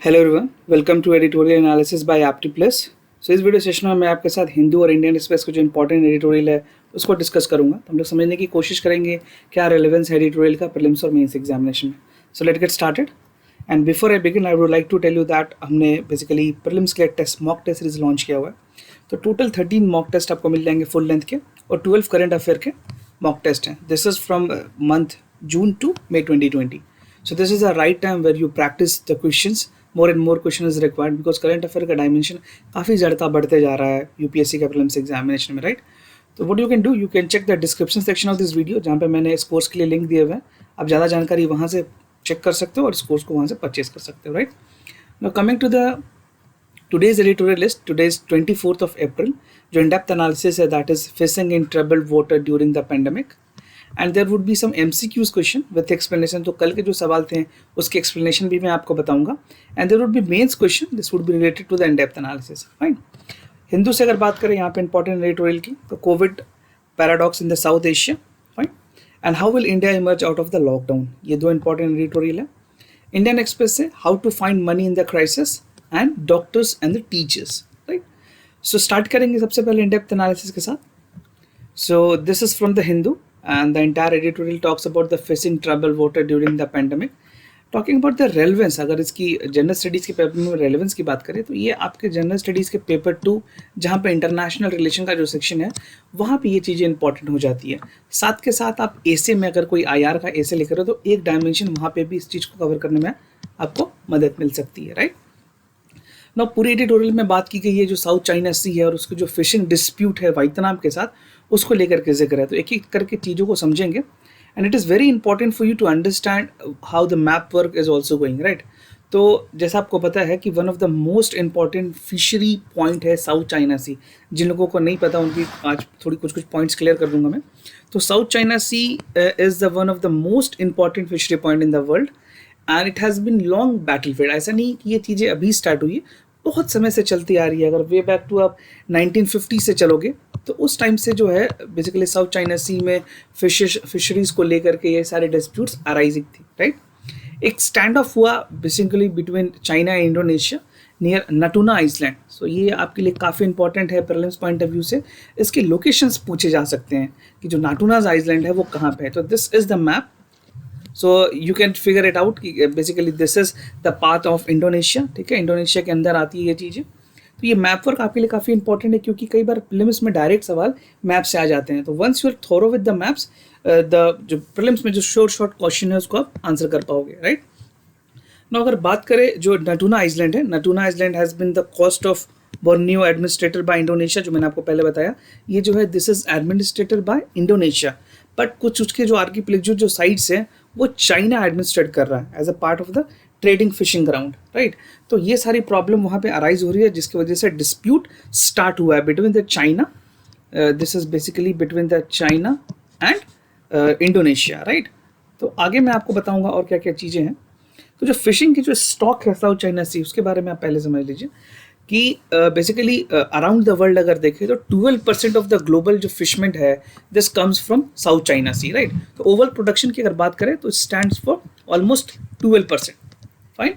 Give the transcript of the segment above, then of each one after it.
Hello everyone, welcome to editorial analysis by Apti plus. So इस video session में मैं आपके साथ हिंदू और इंडियन स्पेस का जो इंपॉर्टेंट एडिटोरियल है उसको डिस्कस करूंगा। तो हम लोग समझने की कोशिश करेंगे क्या रेलेवेंस है एडिटोरियल का प्रीलिम्स और मेंस एग्जामिनेशन में। So let get started. And before I begin I would like to tell you that हमने बेसिकली प्रीलिम्स के लिए test mock test series launch किया हुआ है। तो टोटल 13 मॉक टेस्ट आपको मिल जाएंगे फुल लेंथ के और 12 करंट अफेयर के मॉक टेस्ट हैं। This is from month June to May 2020. So this is the right time where you practice the questions. More and more question is required because current affair का dimension काफ़ी ज़्यादा बढ़ते जा रहा है UPSC के prelims examination में, right. तो what you can do, you can check the description section of this video जहाँ पे मैंने इस कोर्स के लिए लिंक दिए हुए हैं। आप ज़्यादा जानकारी वहाँ से चेक कर सकते हो और इस कोर्स को वहाँ से परचेज कर सकते हो, right. Now coming to the today's editorial list, today's 24th of April, जो in depth analysis है that is facing in troubled water during the pandemic. And there would be some MCQs question with explanation. तो कल के जो सवाल थे उसके explanation भी मैं आपको बताऊंगा। And there would be mains question, this would be related to the in depth analysis, fine. Hindu से अगर बात करें यहाँ पे इंपॉर्टेंट एडिटोरियल की, तो covid paradox in the South Asia, fine, and how will India emerge out of the lockdown, ये दो इंपॉर्टेंट एडिटोरियल है। इंडियन एक्सप्रेस से how to find money in the crisis and doctors and the teachers, right. So start करेंगे सबसे पहले in depth analysis के साथ। So this is from the Hindu and the entire editorial talks about the facing troubled water during the pandemic, talking about the relevance। अगर इसकी general studies के paper में relevance की बात करें तो ये आपके जनरल स्टडीज़ के पेपर 2 जहाँ पे इंटरनेशनल रिलेशन का जो सेक्शन है वहाँ पे ये चीज़ें इंपॉर्टेंट हो जाती है। साथ के साथ आप एसे में अगर कोई IR का एसे लिख रहे हो तो एक डायमेंशन वहाँ पे भी इस चीज़ को कवर करने में आपको मदद मिल सकती है, राइट। ना पूरी एडिटोरियल में बात की गई है जो साउथ चाइना सी है और उसकी जो फिशिंग डिस्प्यूट है वियतनाम के साथ, उसको लेकर के जिक्र है। तो एक एक करके चीज़ों को समझेंगे and it is very important for you to understand how the map work is also going, right. तो जैसा आपको पता है कि one of the most important fishery point है साउथ चाइना सी। जिन लोगों को नहीं पता उनकी आज थोड़ी कुछ पॉइंट्स क्लियर कर दूंगा मैं। तो South China Sea is the one of the most important fishery point in the world and it has been long battlefield. ऐसा नहीं कि ये चीज़ें अभी स्टार्ट हुई है, बहुत समय से चलती आ रही है। अगर वे बैक टू आप 1950 से चलोगे तो उस टाइम से जो है बेसिकली साउथ चाइना सी में फिशरीज को लेकर के ये सारे डिस्प्यूट्स अराइजिंग थी, राइट। एक स्टैंड ऑफ हुआ basically between China and Indonesia near Natuna island. So ये आपके लिए काफ़ी इंपॉर्टेंट है प्रीलिम्स पॉइंट ऑफ व्यू से। इसके लोकेशंस पूछे जा सकते हैं कि जो नाटूनाज आइसलैंड है वो कहाँ पे है। तो this is the map, so you can figure it out कि basically this is the part of Indonesia, ठीक है। इंडोनेशिया के अंदर आती है ये चीज़ें। तो ये मैप वर्क आपके लिए काफ़ी इंपॉर्टेंट है क्योंकि कई बार प्रीलिम्स में डायरेक्ट सवाल मैप से आ जाते हैं। तो once you are thorough with the maps, the जो प्रीलिम्स में जो शॉर्ट क्वेश्चन है उसको आप आंसर कर पाओगे, राइट। ना अगर बात करें जो नटूना आइसलैंड है, Natuna island has been the coast of Borneo administered by Indonesia, जो मैंने आपको पहले बताया। ये जो है this is administered by Indonesia, but कुछ उसके जो आर्किपेलागो जो साइट्स हैं वो चाइना एडमिनिस्ट्रेट कर रहा है as a part of the trading fishing ground, right. तो ये सारी प्रॉब्लम वहाँ पे अराइज हो रही है जिसकी वजह से डिस्प्यूट स्टार्ट हुआ है between the China, this is basically between the China and Indonesia, right. तो आगे मैं आपको बताऊंगा और क्या क्या चीज़ें हैं। तो जो फिशिंग की जो स्टॉक है साउथ चाइना सी, उसके बारे में आप पहले समझ लीजिए कि बेसिकली अराउंड द वर्ल्ड अगर देखें तो 12% ऑफ द ग्लोबल जो फिशमेंट है this comes from South China Sea, right. तो ओवरऑल प्रोडक्शन की अगर बात करें तो stands for almost 12%, fine.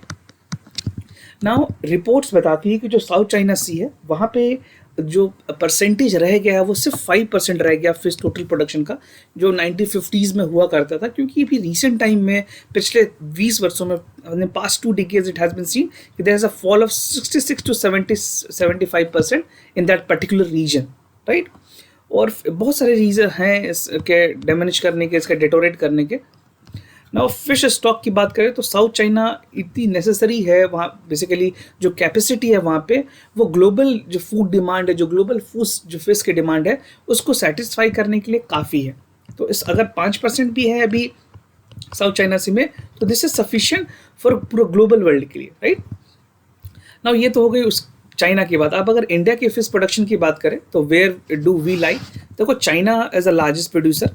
Now reports बताती है कि जो साउथ चाइना सी है वहाँ पे जो परसेंटेज रह गया है वो सिर्फ 5% रह गया फिश टोटल प्रोडक्शन का, जो 1950s में हुआ करता था। क्योंकि अभी रिसेंट टाइम में पिछले 20 वर्षों में past 2 decades it has been seen that there is a fall of 66 to 75% in that particular region, right. और बहुत सारे रीज़न हैं इसके डैमेज करने के, इसके डिटोरेट करने के। नाउ फिश स्टॉक की बात करें तो साउथ चाइना इतनी नेसेसरी है वहाँ, बेसिकली जो कैपेसिटी है वहाँ पे वो ग्लोबल जो फूड डिमांड है, जो ग्लोबल फूड जो फिश की डिमांड है उसको सेटिस्फाई करने के लिए काफ़ी है। तो इस अगर 5% भी है अभी साउथ चाइना सी में तो दिस इज सफिशिएंट फॉर पूरा ग्लोबल वर्ल्ड के लिए, राइट। नाउ ये तो हो गई उस चाइना की बात। अब अगर इंडिया के फिश प्रोडक्शन की बात करें तो वेयर डू वी लाई, देखो China as a largest producer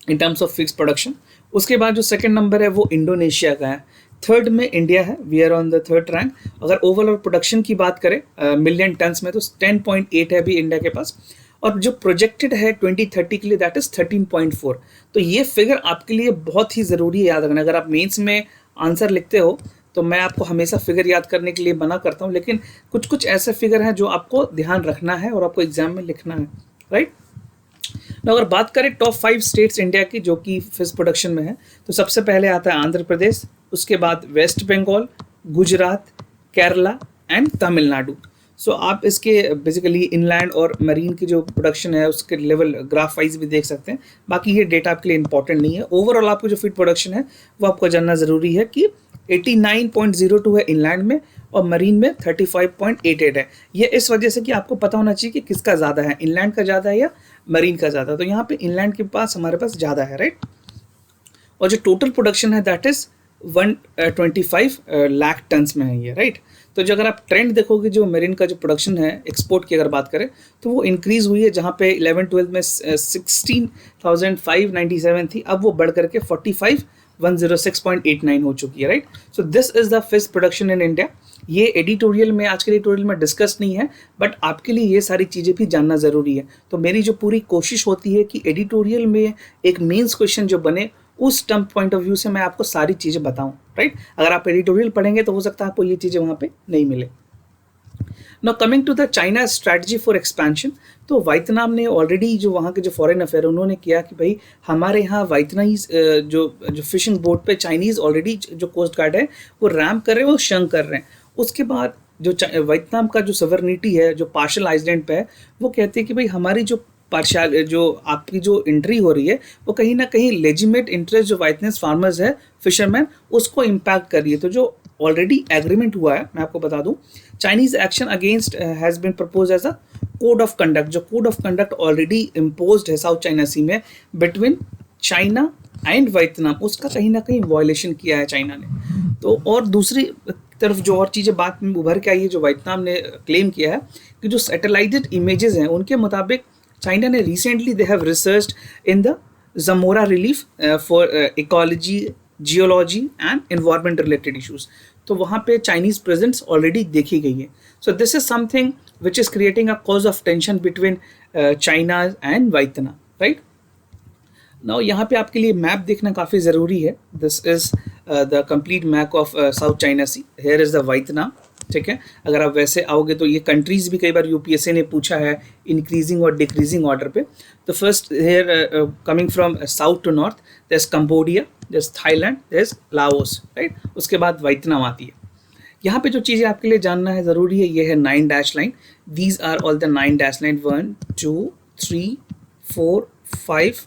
in terms of fish production. उसके बाद जो सेकंड नंबर है वो इंडोनेशिया का है, थर्ड में इंडिया है, we are on the third rank. अगर ओवरऑल प्रोडक्शन की बात करें मिलियन टन्स में तो 10.8 है अभी इंडिया के पास, और जो प्रोजेक्टेड है 2030 के लिए दैट इज 13.4। तो ये फिगर आपके लिए बहुत ही ज़रूरी है याद रखना। अगर आप मेंस में आंसर लिखते हो तो मैं आपको हमेशा फिगर याद करने के लिए मना करता हूँ, लेकिन कुछ कुछ ऐसे फिगर हैं जो आपको ध्यान रखना है और आपको एग्जाम में लिखना है, राइट। अगर बात करें टॉप 5 स्टेट्स इंडिया की जो कि फिश प्रोडक्शन में है, तो सबसे पहले आता है आंध्र प्रदेश, उसके बाद वेस्ट बंगाल, गुजरात, केरला एंड तमिलनाडु। सो आप इसके बेसिकली इनलैंड और मरीन की जो प्रोडक्शन है उसके लेवल ग्राफ वाइज भी देख सकते हैं। बाकी ये डेटा आपके लिए इंपॉर्टेंट नहीं है। ओवरऑल आपको जो फीड प्रोडक्शन है वो आपको जानना ज़रूरी है कि 89.02 है इनलैंड में और मरीन में 35.88 है। ये इस वजह से कि आपको पता होना चाहिए कि किसका ज़्यादा है, इनलैंड का ज़्यादा है या मरीन का ज़्यादा। तो यहाँ पे इनलैंड के पास हमारे पास ज़्यादा है, राइट। और जो टोटल प्रोडक्शन है दैट इज़ 125 लाख टन्स में है ये, राइट। तो जो अगर आप ट्रेंड देखोगे जो मेरिन का जो प्रोडक्शन है एक्सपोर्ट की अगर बात करें तो वो इंक्रीज़ हुई है, जहाँ पे 11-12 में 16,597 थी, अब वो बढ़ करके 45,106.89 हो चुकी है, right. So this is the fish production in India. ये एडिटोरियल में आज के एडिटोरियल में डिस्कस नहीं है, बट आपके लिए ये सारी चीज़ें भी जानना ज़रूरी है। तो मेरी जो पूरी कोशिश होती है कि एडिटोरियल में एक मेंस क्वेश्चन जो बने उस टर्म पॉइंट ऑफ व्यू से मैं आपको सारी चीज़ें बताऊं, राइट। अगर आप एडिटोरियल पढ़ेंगे तो हो सकता है आपको ये चीज़ें वहाँ पे नहीं मिले। Now coming to the China strategy for expansion, तो वियतनाम ने ऑलरेडी जो वहाँ के जो फॉरेन अफेयर उन्होंने किया कि भाई हमारे यहाँ वियतनामीज जो फिशिंग बोट पे चाइनीज़ ऑलरेडी जो कोस्ट गार्ड है वो रैम कर रहे हैं, वो शंक कर रहे हैं। उसके बाद जो वियतनाम का जो सवर्निटी है जो पार्शल आइलैंड पे है वो कहते हैं कि भाई हमारी जो पार्शियल जो आपकी जो एंट्री हो रही है वो कहीं ना कहीं लेजिमेट इंटरेस्ट जो वाइटनेस फार्मर्स है फिशरमैन उसको इम्पैक्ट कर रही है। तो जो ऑलरेडी एग्रीमेंट हुआ है मैं आपको बता दूं, Chinese action against has been propose as a code of conduct. जो code of conduct already imposed है साउथ चाइना सी में बिटवीन चाइना एंड वियतनाम, उसका कहीं ना कहीं वायलेशन किया है चाइना ने। तो और दूसरी तरफ जो और चीज़ें बात में उभर के आई है जो वियतनाम ने क्लेम किया है कि जो सैटेलाइटेड इमेजेस हैं उनके मुताबिक चाइना ने recently they have researched in the Zamora relief for ecology, geology and environment related issues. तो वहाँ पे चाइनीज़ प्रेजेंस ऑलरेडी देखी गई है। So this is something which is creating a cause of tension between China and Vietnam, right. Now यहाँ पे आपके लिए मैप देखना काफ़ी ज़रूरी है। This is the complete map of South China sea. Here is the Vietnam, ठीक है। अगर आप वैसे आओगे तो ये कंट्रीज़ भी कई बार यूपीएससी ने पूछा है इंक्रीजिंग और डिक्रीजिंग ऑर्डर पे। तो first here coming from south to north there is Cambodia, there is Thailand, there is Laos, right. उसके बाद वियतनाम आती है। यहाँ पे जो चीज़ें आपके लिए जानना है ज़रूरी है, ये है 9 dash line. These are all the 9 dash line 1 2 3 4 5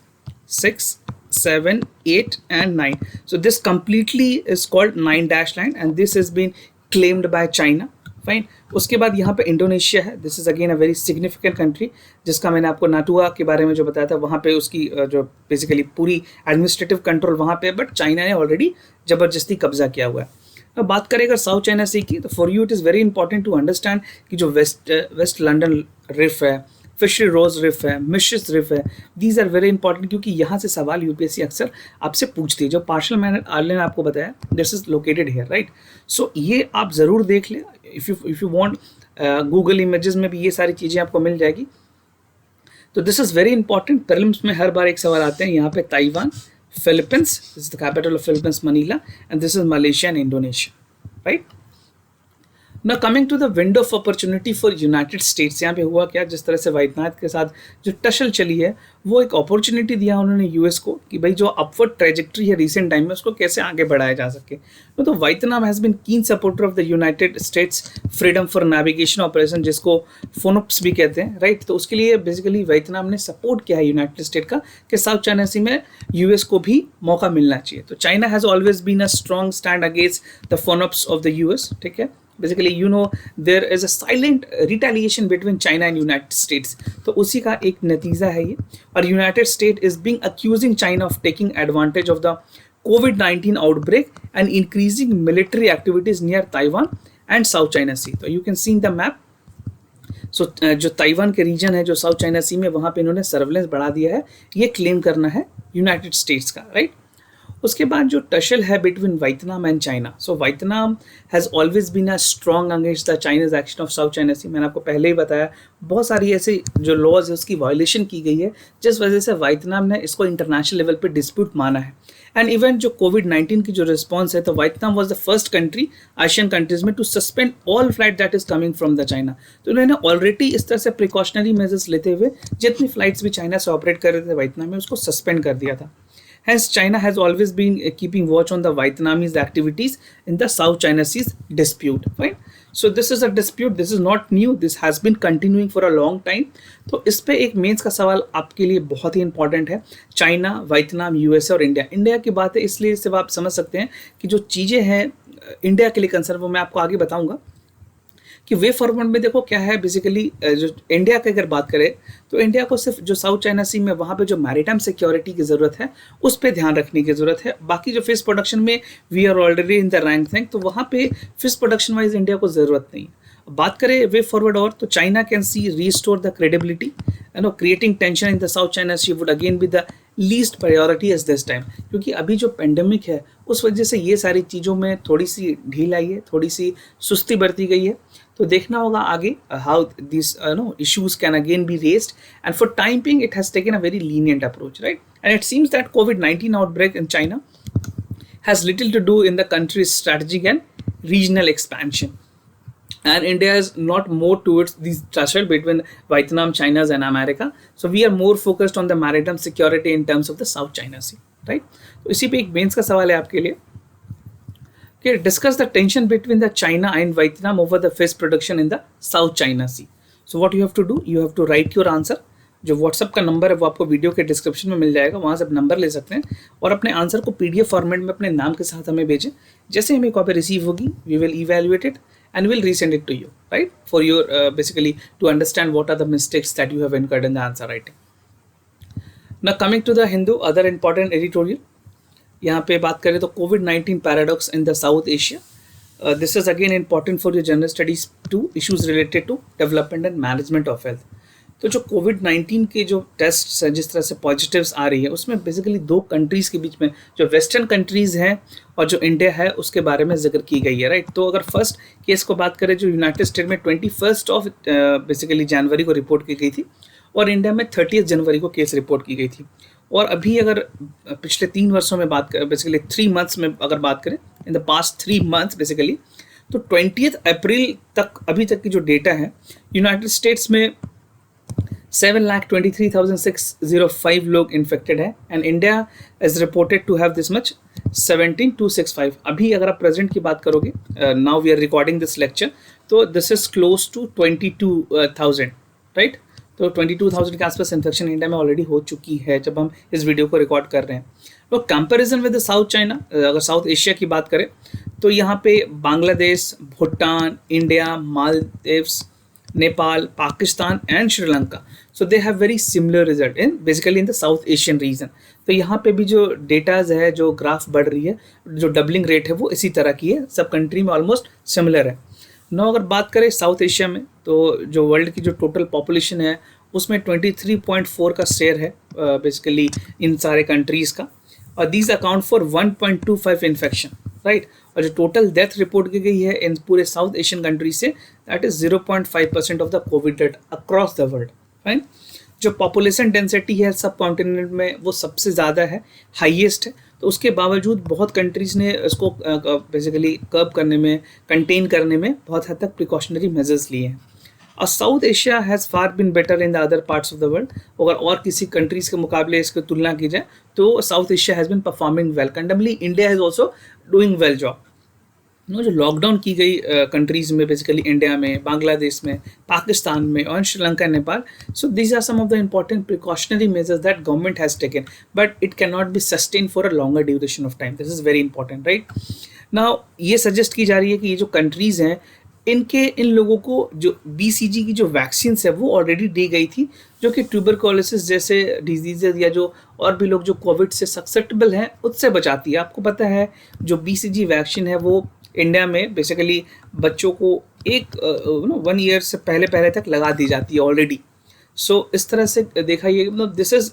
6 7 8 and 9. So this completely is called 9 dash line and this has been claimed by China. Fine. उसके बाद यहाँ पे इंडोनेशिया है। This is again a very significant country जिसका मैंने आपको नाटुआ के बारे में जो बताया था, वहाँ पे उसकी जो बेसिकली पूरी एडमिनिस्ट्रेटिव कंट्रोल वहाँ पे, बट चाइना ने ऑलरेडी ज़बरदस्ती कब्जा किया हुआ है। अब बात करें अगर साउथ चाइना सी की, तो for you it is very important to understand कि जो वेस्ट लंडन रिफ है, फिशरी रोज रिफ है, मिशिस रिफ है, दीज आर वेरी इंपॉर्टेंट क्योंकि यहाँ से सवाल यूपीएससी अक्सर आपसे पूछती है। जो पार्शल मैंने आइलैंड आपको बताया this is located here, right. So ये आप ज़रूर देख लें। If you want Google images में भी ये सारी चीज़ें आपको मिल जाएगी। तो this is very important. Prelims में हर बार एक सवाल आते हैं। यहाँ पे Taiwan, Philippines, this is the capital of Philippines Manila, and this is Malaysia and Indonesia, right. Now coming to the window of opportunity for United States, यहाँ पे हुआ क्या, जिस तरह से वियतनाम के साथ जो टसल चली है वो एक अपॉर्चुनिटी दिया उन्होंने यूएस को कि भाई जो अपवर्ड ट्रेजेक्ट्री है रिसेंट टाइम में उसको कैसे आगे बढ़ाया जा सके। तो वियतनाम हैज़ बीन कीन supporter of the United states freedom for navigation operation, जिसको फोनोप्स भी कहते हैं, राइट। तो उसके लिए बेसिकली वियतनाम ने सपोर्ट किया है यूनाइटेड स्टेट का कि साउथ चाइना सी में यूएस को भी मौका मिलना चाहिए। तो China has always been a strong stand against the FONOPs of the US, ठीक है। Basically, you know, there is a silent retaliation between China and United States. तो उसी का एक नतीजा है ये। और United States is being accusing China of taking advantage of the COVID-19 outbreak and increasing military activities near Taiwan and South China Sea. तो you can see in the map. So जो ताइवान के reason है जो south China sea में, वहाँ पे इन्होंने surveillance बढ़ा दिया है, ये क्लेम करना है यूनाइटेड स्टेट्स का, राइट। उसके बाद जो टशल है between Vietnam and China, so Vietnam has always been a strong against the Chinese action of South China Sea. मैंने आपको पहले ही बताया बहुत सारी ऐसी जो लॉज है उसकी वायलेशन की गई है, जिस वजह से वियतनाम ने इसको इंटरनेशनल लेवल पे डिस्प्यूट माना है। एंड इवन जो कोविड-19 की जो रिस्पॉन्स है, तो Vietnam was the first country Asian countries में to suspend all flight that is coming from the China. तो उन्होंने ऑलरेडी इस तरह से प्रिकॉशनरी मेजर्स लेते हुए जितनी फ्लाइट्स भी चाइना से ऑपरेट कर रहे थे वियतनाम में, उसको सस्पेंड कर दिया था। Hence, China has always been keeping watch on the Vietnamese activities in the South China Sea dispute. Fine. So this is a dispute. This is not new. This has been continuing for a long time. तो इस पे एक mains का सवाल आपके लिए बहुत ही important है। चाइना, वियतनाम, यूएसए और इंडिया। इंडिया की बात है इसलिए सिर्फ आप समझ सकते हैं कि जो चीज़ें हैं इंडिया के लिए कंसर्न, वो मैं आपको आगे बताऊंगा कि वे फॉरवर्ड में देखो क्या है। बेसिकली जो इंडिया की अगर बात करें तो इंडिया को सिर्फ जो साउथ चाइना सी में वहाँ पे जो मैरीटाइम सिक्योरिटी की ज़रूरत है उस पर ध्यान रखने की ज़रूरत है। बाकी जो फिश प्रोडक्शन में we are already in the rank thank, तो वहाँ पे फिश प्रोडक्शन वाइज इंडिया को ज़रूरत नहीं। बात करें वे फॉरवर्ड और, तो China can see restore the credibility, creating tension in the South China Sea would again be the least priority as this time, क्योंकि अभी जो पेंडेमिक है उस वजह से ये सारी चीज़ों में थोड़ी सी ढील आई है, थोड़ी सी सुस्ती बरती गई है। तो देखना होगा आगे how this issues can again be raised, and for time being it has taken a very lenient approach, right? And it seems that COVID-19 outbreak in China has little to do in the country's strategic and regional expansion, and India is not more towards these tussle between Vietnam, China and America. So we are more focused on the maritime security in terms of the South China Sea, right? तो इसी पे एक mains का सवाल है आपके लिए कि discuss the tension between the China and Vietnam over the fish production in the South China Sea. So what you have to do, you have to write your answer. जो व्हाट्सअप का number है वो आपको video के description में मिल जाएगा, वहाँ से आप नंबर ले सकते हैं और अपने आंसर को PDF फॉर्मेट में अपने नाम के साथ हमें भेजें। जैसे हमें कॉपी रिसीव होगी we will evaluate it and we'll resend it to you, right, for your basically to understand what are the mistakes that you have incurred in the answer writing. Now coming to the Hindu other important editorial, यहाँ पे बात करें तो कोविड-19 paradox in the South Asia. This is again important for your general studies two issues related to development and management of health. तो जो कोविड-19 के जो टेस्ट है, जिस तरह से पॉजिटिव्स आ रही है, उसमें बेसिकली दो कंट्रीज़ के बीच में जो वेस्टर्न कंट्रीज़ हैं और जो इंडिया है उसके बारे में जिक्र की गई है, राइट। तो अगर फर्स्ट केस को बात करें जो यूनाइटेड स्टेट में 21 ऑफ बेसिकली जनवरी को रिपोर्ट की गई थी और इंडिया में 30 जनवरी को केस रिपोर्ट की गई थी। और अभी अगर पिछले 3 वर्षों में बात करें, बेसिकली 3 मंथ्स में अगर बात करें, in the past 3 months basically, तो 20 अप्रैल तक अभी तक की जो डेटा है, यूनाइटेड स्टेट्स में 7,23,605 लोग इन्फेक्टेड है and India is reported to have this much 17,265। अभी अगर आप प्रेजेंट की बात करोगे, now we are recording this lecture, तो this is close to 22,000, right. तो 22,000 के आसपास इन्फेक्शन इंडिया में ऑलरेडी हो चुकी है जब हम इस वीडियो को रिकॉर्ड कर रहे हैं। तो कंपैरिजन विद साउथ चाइना, अगर साउथ एशिया की बात करें तो यहाँ पे Bangladesh, Bhutan, India, Maldives, Nepal, Pakistan and Sri Lanka, so they have very similar result in basically in the south Asian region. तो यहाँ पे भी जो डेटाज है, जो ग्राफ बढ़ रही है, जो डबलिंग रेट है वो इसी तरह की है, सब कंट्री में ऑलमोस्ट सिमिलर है। नो अगर बात करें साउथ एशिया में, तो जो वर्ल्ड की जो टोटल पॉपुलेशन है उसमें 23.4 का शेयर है बेसिकली इन सारे कंट्रीज़ का, और these account for 1.25 infection, right. और जो टोटल डेथ रिपोर्ट की गई है इन पूरे साउथ एशियन कंट्री से, that is 0.5% of the Covid death across the world, fine. जो पॉपुलेशन डेंसिटी है सब कॉन्टिनेंट में वो सबसे ज़्यादा है, हाईएस्ट है, तो उसके बावजूद बहुत कंट्रीज़ ने इसको बेसिकली कर्ब करने में, कंटेन करने में बहुत हद तक प्रिकॉशनरी मेजर्स लिए हैं। और south Asia has far bin better in the other parts of the world. अगर और किसी कंट्रीज़ के मुकाबले इसकी तुलना की जाए तो South Asia has been performing well. Commendably India has also doing well job. जो लॉकडाउन की गई कंट्रीज़ में, बेसिकली इंडिया में, बांग्लादेश में, पाकिस्तान में और Sri Lanka, Nepal, so these are some of the important precautionary measures that government has taken, but it can not be sustain for a longer duration of time. This is very important, right. Now ये suggest की जा रही है कि ये जो countries हैं इन लोगों को जो BCG की जो वैक्सीन है वो ऑलरेडी दी गई थी, जो कि ट्यूबरकुलोसिस जैसे डिजीज़ या जो और भी लोग जो कोविड से ससेप्टेबल हैं उससे बचाती है। आपको पता है जो BCG वैक्सीन है वो इंडिया में बेसिकली बच्चों को 1 ईयर से पहले तक लगा दी जाती है ऑलरेडी। सो इस तरह से देखा ये, this is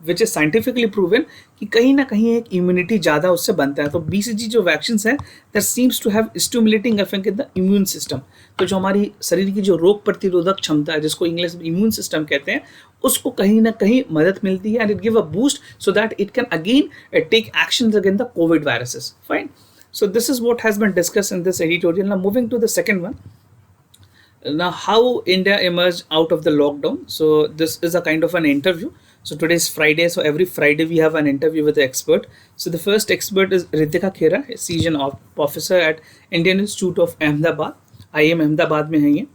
which is scientifically proven कि कहीं ना कहीं एक इम्यूनिटी ज़्यादा उससे बनता है। तो BCG जो वैक्सीन है that seems to have stimulating effect in the immune system. तो जो हमारी शरीर की जो रोग प्रतिरोधक क्षमता है, जिसको इंग्लिश में इम्यून सिस्टम कहते हैं, उसको कहीं ना कहीं मदद मिलती है, and it give a boost so that it can again take action against the covid viruses. Fine, so this is what has been discussed in this editorial. Now moving to the second one. Now, how India emerged out of the lockdown. So this is a kind of an interview. So today is Friday, so every Friday we have an interview with the expert. So the first expert is Ritika Khera, a seasoned officer at Indian Institute of Ahmedabad, IIM Ahmedabad में है ये,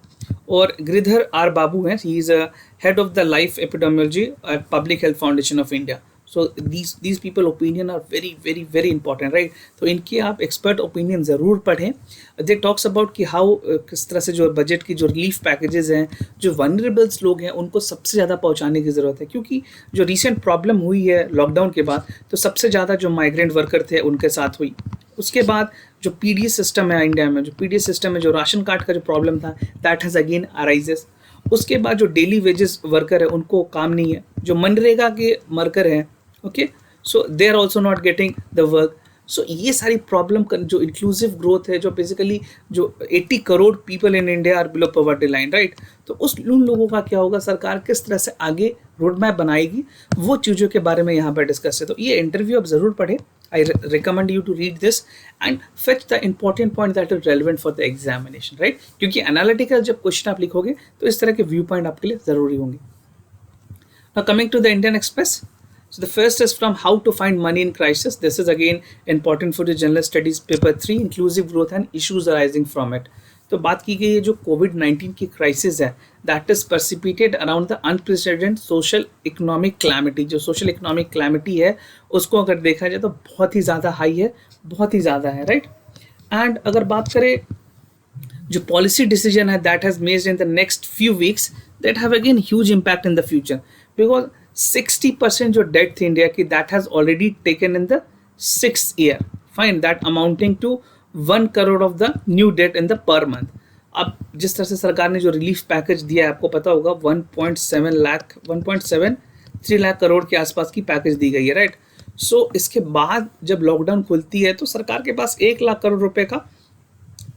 और Giridhar are बाबू हैं, he is a head of the life epidemiology at Public Health Foundation of India. So these people opinion are very important, right? तो इनकी आप expert opinion ज़रूर पढ़ें. दे टॉक्स अबाउट कि हाउ किस तरह से जो बजट की जो रिलीफ पैकेजेस हैं, जो वनरेबल्स लोग हैं, उनको सबसे ज़्यादा पहुंचाने की ज़रूरत है, क्योंकि जो रिसेंट प्रॉब्लम हुई है लॉकडाउन के बाद, तो सबसे ज़्यादा जो माइग्रेंट वर्कर थे उनके साथ हुई. उसके बाद जो PDS सिस्टम है इंडिया में, जो PDS सिस्टम में जो राशन कार्ड का जो प्रॉब्लम था, दैट हैज़ अगेन अराइजेस. उसके बाद जो डेली वेजेस वर्कर है उनको काम नहीं है, जो मनरेगा के वर्कर हैं, okay, so they are also not getting the work. So ये सारी प्रॉब्लम जो इंक्लूसिव ग्रोथ है, जो बेसिकली जो 80 crore people in India are below poverty line, right? तो उन लोगों का क्या होगा, सरकार किस तरह से आगे रोड मैप बनाएगी, वो चीज़ों के बारे में यहाँ पर डिस्कस है. तो ये इंटरव्यू आप ज़रूर पढ़ें. I recommend you to read this and fetch the important point that is relevant for the examination, right? क्योंकि एनालिटिकल जब क्वेश्चन आप लिखोगे तो इस तरह के व्यू पॉइंट आपके लिए ज़रूरी होंगे. Now coming to the Indian Express. So the first is from how to find money in crisis. This is again important for the General Studies paper 3, inclusive growth and issues arising from it. तो बात की गई है जो COVID-19 की crisis है, that is precipitated around the unprecedented social economic calamity. जो social economic calamity है उसको अगर देखा जाए तो बहुत ही ज़्यादा हाई है, बहुत ही ज़्यादा है, राइट? एंड अगर बात करें जो पॉलिसी डिसीजन है that has made in the next few weeks, that have again huge impact in the future, because 60% जो डेट थी इंडिया की, that has already taken in the 6th year. Fine, that amounting to 1 crore of the new debt in the per month. अब जिस तरह से सरकार ने जो रिलीफ पैकेज दिया है, आपको पता होगा 1.73 लाख करोड़ के आसपास की पैकेज दी गई है, राइट? सो इसके बाद जब लॉकडाउन खुलती है तो सरकार के पास 1 लाख करोड़ रुपए का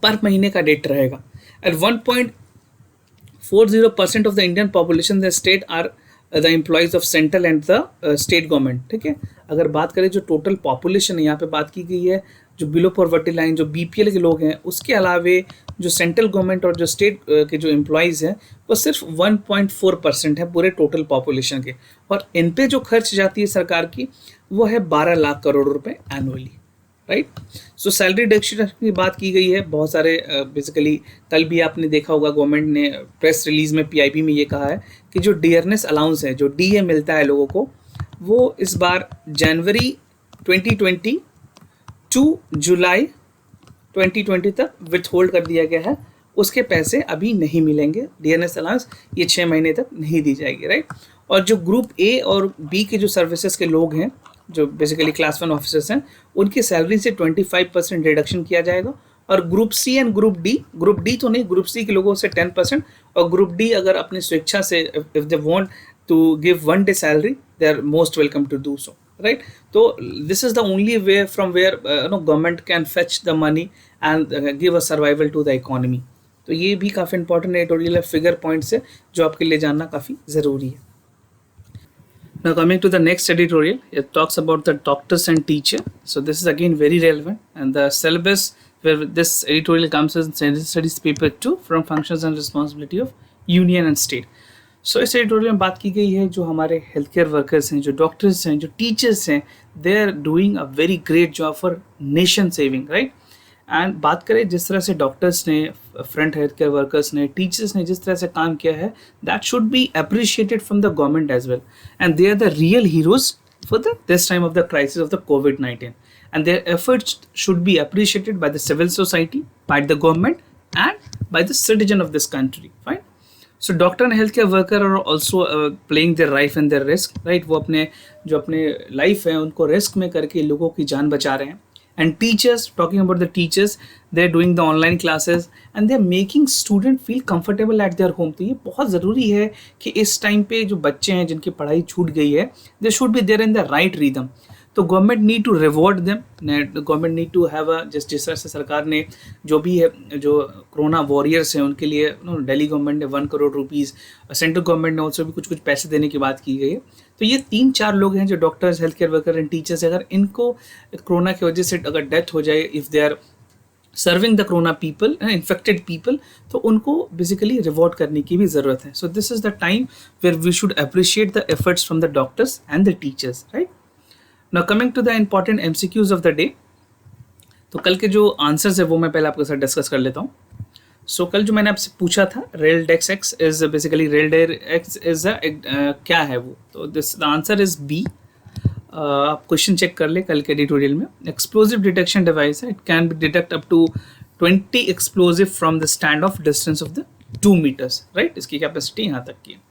पर महीने का डेट रहेगा. And 1.40% of the Indian population the state are the employees of central and the state government, ठीक है? अगर बात करें जो टोटल पॉपुलेशन है, यहाँ पे बात की गई है जो बिलो पॉवर्टी लाइन, जो BPL के लोग हैं, उसके अलावे जो सेंट्रल गवर्नमेंट और जो स्टेट के जो एम्प्लॉयज़ हैं वो सिर्फ 1.4% है पूरे टोटल पॉपुलेशन के. और इन पे जो खर्च जाती है सरकार की वो है 12 लाख करोड़ रुपए एनुअली, राइट? सो सैलरी डिडक्शन की बात की गई है. बहुत सारे बेसिकली कल भी आपने देखा होगा गवर्नमेंट ने प्रेस रिलीज में PIB में ये कहा है कि जो डियरनेस अलाउंस है, जो DA मिलता है लोगों को, वो इस बार जनवरी 2020 टू जुलाई 2020 तक विथ होल्ड कर दिया गया है. उसके पैसे अभी नहीं मिलेंगे. डियरनेस अलाउंस ये 6 महीने तक नहीं दी जाएगी, राइट? और जो ग्रुप A और B के जो सर्विसेज के लोग हैं, जो बेसिकली क्लास 1 ऑफिसर्स हैं, उनकी सैलरी से 25% रिडक्शन किया जाएगा. और group C and group D तो नहीं, ग्रुप C के लोगों से 10%, और ग्रुप D अगर अपनी स्वेच्छा से if they want to give 1 day salary, they are most welcome to do so, right? तो this is the only way from where government can fetch the money and give a survival to the economy. तो ये भी काफ़ी important editorial figure points है जो आपके लिए जानना काफ़ी ज़रूरी है. Now coming to the next editorial, it talks about the doctors and teacher. So this is again very relevant, and the syllabus where this editorial comes is General Studies paper 2 from functions and responsibility of union and state. So इस editorial में बात की गई है जो हमारे health care workers हैं, जो डॉक्टर्स हैं, जो टीचर्स हैं, they are doing a very great job for nation saving, right? And बात करें जिस तरह से डॉक्टर्स ने, फ्रंट हेल्थ केयर वर्कर्स ने, टीचर्स ने जिस तरह से काम किया है, that should be appreciated from the government as well. And they are the real heroes for this time of the crisis of the COVID-19. And their efforts should be appreciated by the civil society, bye the government and by the citizen of this country. Fine. So doctor and health care worker are also playing their life and their risk, right? वो अपने जो अपने life है उनको risk में करके लोगों की जान बचा रहे हैं. And teachers, talking about the teachers, they're doing the online classes and they're making student feel comfortable at their home. तो ये बहुत ज़रूरी है कि इस टाइम पे जो बच्चे हैं जिनकी पढ़ाई छूट गई है, they should be there in the right rhythm. तो government need to reward them, government need to have a, जिस तरह से सरकार ने जो भी है, जो कोरोना वॉरियर्स हैं उनके लिए दिल्ली गवर्नमेंट ने 1 करोड़ रुपीज़, सेंट्रल गवर्नमेंट ने ऑल्सो भी कुछ पैसे देने की बात की गई है. तो ये 3-4 लोग हैं जो doctors, health care worker and teachers, अगर इनको कोरोना की वजह से अगर डेथ हो जाए, if they are serving the corona people, infected people, तो उनको बेसिकली रिवॉर्ड करने की भी ज़रूरत है. So this is the time where we should appreciate the efforts from the doctors and the teachers, right. Now coming to the important MCQs of the day. तो कल के जो आंसर्स है वो मैं पहले आपके साथ डिस्कस कर लेता हूँ. सो कल जो मैंने आपसे पूछा था, Raildex X is basically Raildex is क्या है वो, तो this the answer is B. आप क्वेश्चन चेक कर ले कल के एडिटोरियल में. एक्सप्लोजिव डिटेक्शन डिवाइस है, it can be detect up to 20 explosive from the stand off distance of the 2 meters, right. इसकी कैपेसिटी यहाँ तक की है.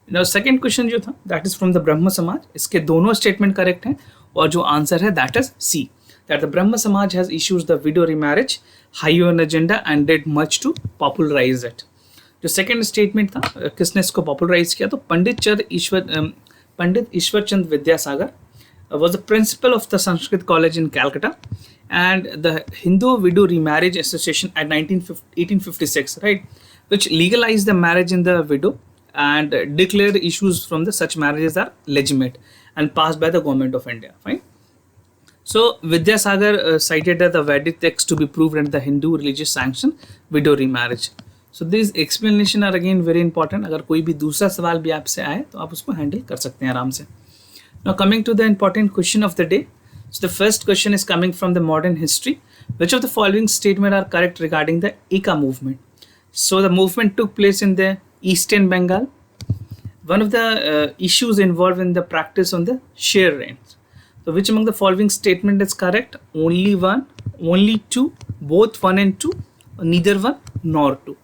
नाउ सेकंड क्वेश्चन जो था that is from the Brahmo समाज. इसके दोनों स्टेटमेंट करेक्ट हैं और जो आंसर है that is C, that the Brahmo Samaj has issues the widow remarriage high on agenda and did much to popularise it. जो सेकंड स्टेटमेंट था, किसने इसको पॉपुलराइज किया, तो पंडित Ishwarchand Vidyasagar was the principal of the Sanskrit College in Calcutta and the Hindu Widow Remarriage Association at 1856, right, which legalized the marriage in the widow and declared issues from the such marriages are legitimate and passed by the government of India. Fine. So Vidyasagar cited the Vedic text to be proved and the Hindu religious sanction widow remarriage. So these explanation are again very important. अगर कोई भी दूसरा सवाल भी आपसे आए तो आप उसको हैंडल कर सकते हैं आराम से. Now coming to the important question of the day. So the first question is coming from the modern history. Which of the following statements are correct regarding the Eka movement? So the movement took place in the Eastern Bengal. One of the issues involved in the practice on the shear reins. So which among the following statement is correct? Only one, only two, both one and two, or neither one nor two.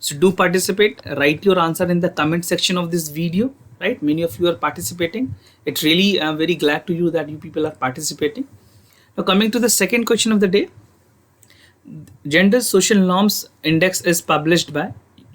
So do participate. Write your answer in the comment section of this video. Right, many of you are participating. It's really I'm very glad to you that you people are participating. Now coming to the second question of the day. Gender Social Norms Index is published by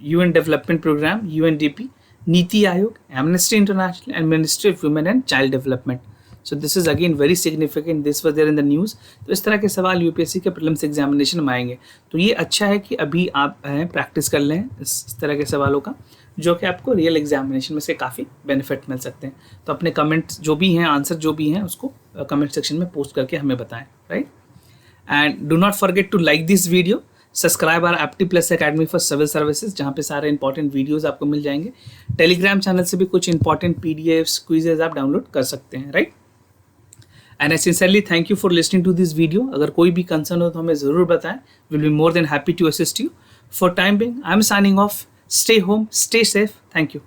UN Development Program, UNDP, Niti Aayog, Amnesty International and Ministry of Women and Child Development. So this is again very significant. This was there in the news. तो इस तरह के सवाल UPSC के prelims examination में आएंगे. तो ये अच्छा है कि अभी आप प्रैक्टिस कर लें इस तरह के सवालों का, जो कि आपको रियल एग्जामिनेशन में से काफ़ी बेनिफिट मिल सकते हैं. तो अपने कमेंट्स जो भी हैं, आंसर जो भी हैं, उसको कमेंट सेक्शन में पोस्ट करके हमें बताएं, right. And do not forget to like this video, subscribe our एप्टी+ अकेडमी फॉर सिविल सर्विसेज, जहाँ पे सारे इंपॉर्टेंट वीडियोस आपको मिल जाएंगे. टेलीग्राम चैनल से भी कुछ इंपॉर्टेंट PDFs, क्विजेज आप डाउनलोड कर सकते हैं, right. And I sincerely thank you for listening to this video. अगर कोई भी कंसर्न हो तो हमें ज़रूर बताएं. Will be more than happy to assist you. For time being I am signing off. Stay home, stay safe. Thank you.